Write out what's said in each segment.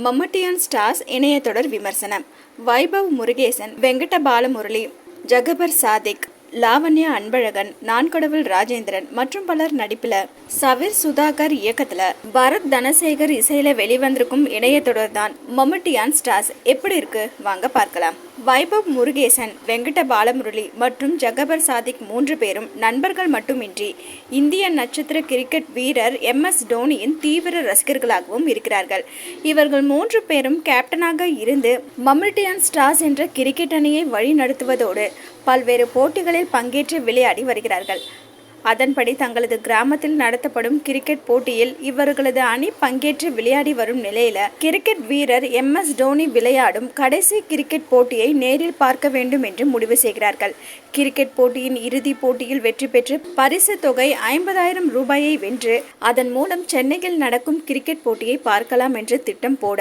Mambattiyan stars இணையத்தொடர் விமர்சனம். வைபவ் முருகேசன், வெங்கட பாலமுரளி, ஜகபர் சாதிக், லாவண்யா அன்பழகன், நான்கடவுள் ராஜேந்திரன் மற்றும் பலர் நடிப்புல சவிர் சுதாகர் இயக்கத்துல பரத் தனசேகர் இசையில வெளிவந்திருக்கும் இணையத்தொடர் தான் மம்மட்டியான் ஸ்டார்ஸ். எப்படி இருக்கு வாங்க பார்க்கலாம். வைபவ் முருகேசன், வெங்கட பாலமுரளி மற்றும் ஜகபர் சாதிக் 3 பேரும் நண்பர்கள் மட்டுமின்றி இந்திய நட்சத்திர கிரிக்கெட் வீரர் MS டோனியின் தீவிர ரசிகர்களாகவும் இருக்கிறார்கள். இவர்கள் 3 பேரும் கேப்டனாக இருந்து மம்மட்டியான் ஸ்டார்ஸ் என்ற கிரிக்கெட் அணியை வழி நடத்துவதோடு பல்வேறு போட்டிகளில் பங்கேற்று விளையாடி வருகிறார்கள். அதன்படி தங்களது கிராமத்தில் நடத்தப்படும் கிரிக்கெட் போட்டியில் இவர்களது அணி பங்கேற்று விளையாடி வரும் நிலையில கிரிக்கெட் வீரர் MS டோனி விளையாடும் கடைசி கிரிக்கெட் போட்டியை நேரில் பார்க்க வேண்டும் என்று முடிவு செய்கிறார்கள். கிரிக்கெட் போட்டியின் இறுதி போட்டியில் வெற்றி பெற்று பரிசு தொகை 50,000 ரூபாயை வென்று அதன் மூலம் சென்னையில் நடக்கும் கிரிக்கெட் போட்டியை பார்க்கலாம் என்று திட்டம் போட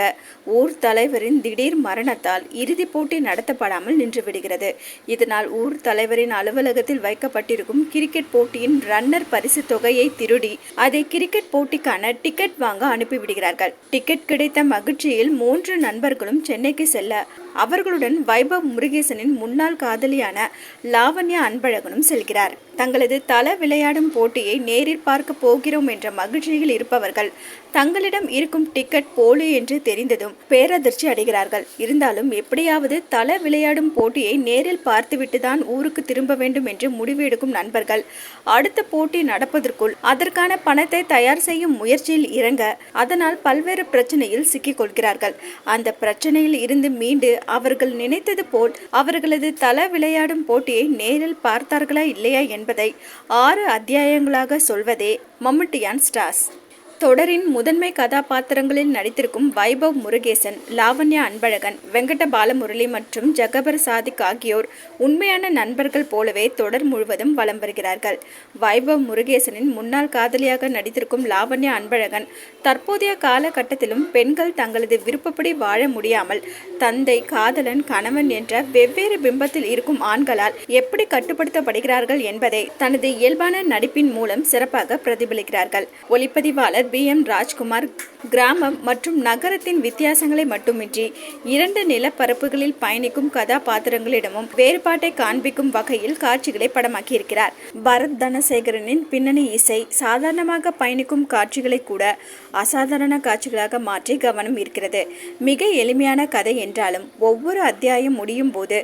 ஊர் தலைவரின் திடீர் மரணத்தால் இறுதி போட்டி நடத்தப்படாமல் நின்றுவிடுகிறது. இதனால் ஊர் தலைவரின் அலுவலகத்தில் வைக்கப்பட்டிருக்கும் கிரிக்கெட் போட்டியின் ரன்னர் பரிசு தொகையை திருடி அதை கிரிக்கெட் போட்டிக்கான டிக்கெட் வாங்க அனுப்பிவிடுகிறார்கள். டிக்கெட் கிடைத்த மகிழ்ச்சியில் 3 நண்பர்களும் சென்னைக்கு செல்ல அவர்களுடன் வைபவ் முருகேசனின் முன்னாள் காதலியான லாவண்யா அன்பழகனும் செல்கிறார். தங்களது தல விளையாடும் போட்டியை நேரில் பார்க்க போகிறோம் என்ற மகிழ்ச்சியில் இருப்பவர்கள் தங்களிடம் இருக்கும் டிக்கெட் போலி என்று தெரிந்ததும் பேரதிர்ச்சி அடைகிறார்கள். இருந்தாலும் எப்படியாவது தல விளையாடும் போட்டியை நேரில் பார்த்துவிட்டு தான் ஊருக்கு திரும்ப வேண்டும் என்று முடிவு எடுக்கும் நண்பர்கள் அடுத்த போட்டி நடப்பதற்குள் அதற்கான பணத்தை தயார் செய்யும் முயற்சியில் இறங்க அதனால் பல்வேறு பிரச்சனையில் சிக்கிக் கொள்கிறார்கள். அந்த பிரச்சனையில் இருந்து மீண்டு அவர்கள் நினைத்தது போல் அவர்களது தல விளையாடும் போட்டியை நேரில் பார்த்தார்களா இல்லையா என்பதை 6 அத்தியாயங்களாக சொல்வதே மம்மட்டியான் ஸ்டார்ஸ். தொடரின் முதன்மை கதாபாத்திரங்களில் நடித்திருக்கும் வைபவ் முருகேசன், லாவண்யா அன்பழகன், வெங்கட பாலமுரளி மற்றும் ஜகபர் சாதிக் ஆகியோர் உண்மையான நண்பர்கள் போலவே தொடர் முழுவதும் வலம் வருகிறார்கள். வைபவ் முருகேசனின் முன்னாள் காதலியாக நடித்திருக்கும் லாவண்யா அன்பழகன் தற்போதைய காலகட்டத்திலும் பெண்கள் தங்களது விருப்பப்படி வாழ முடியாமல் தந்தை, காதலன், கணவன் என்ற வெவ்வேறு பிம்பத்தில் இருக்கும் ஆண்களால் எப்படி கட்டுப்படுத்தப்படுகிறார்கள் என்பதை தனது இயல்பான நடிப்பின் மூலம் சிறப்பாக பிரதிபலிக்கிறார்கள். ஒளிப்பதிவாளர் BM ராஜ்குமார் கிராமம் மற்றும் நகரத்தின் வித்தியாசங்களை மட்டுமின்றி 2 நிலப்பரப்புகளில் பயணிக்கும் கதாபாத்திரங்களிடமும் வேறுபாட்டை காண்பிக்கும் வகையில் காட்சிகளை படமாக்கியிருக்கிறார். பரத் தனசேகரனின் பின்னணி இசை சாதாரணமாக பயணிக்கும் காட்சிகளை கூட அசாதாரண காட்சிகளாக மாற்றி கவனம் ஈர்க்கிறது. மிக எளிமையான கதை என்றாலும் ஒவ்வொரு அத்தியாயம் முடியும் போது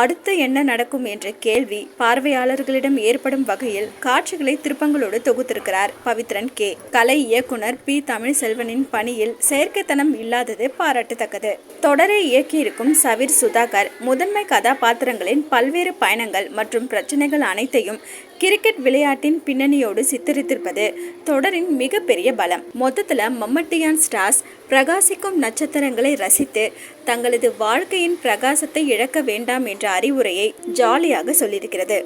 அடுத்து என்ன நடக்கும் என்ற கேள்வி பார்வையாளர்களிடம் ஏற்படும் வகையில் காட்சிகளை திருப்பங்களோடு தொகுத்திருக்கிறார் பவித்ரன் K. கலை இயக்குனர் P. தமிழ்செல்வனின் பணியில் செயற்கைத்தனம் இல்லாதது பாராட்டத்தக்கது. தொடரை இயக்கியிருக்கும் சவிர் சுதாகர் முதன்மை கதாபாத்திரங்களின் பல்வேறு பயணங்கள் மற்றும் பிரச்சனைகள் அனைத்தையும் கிரிக்கெட் விளையாட்டின் பின்னணியோடு சித்தரித்திருப்பது தொடரின் மிகப்பெரிய பலம். மொத்தத்துல மம்மட்டியான் ஸ்டார்ஸ் பிரகாசிக்கும் நட்சத்திரங்களை ரசித்து தங்களது வாழ்க்கையின் பிரகாசத்தை இழக்க வேண்டாம் என்ற அறிவுரையை ஜாலியாக சொல்லியிருக்கிறது.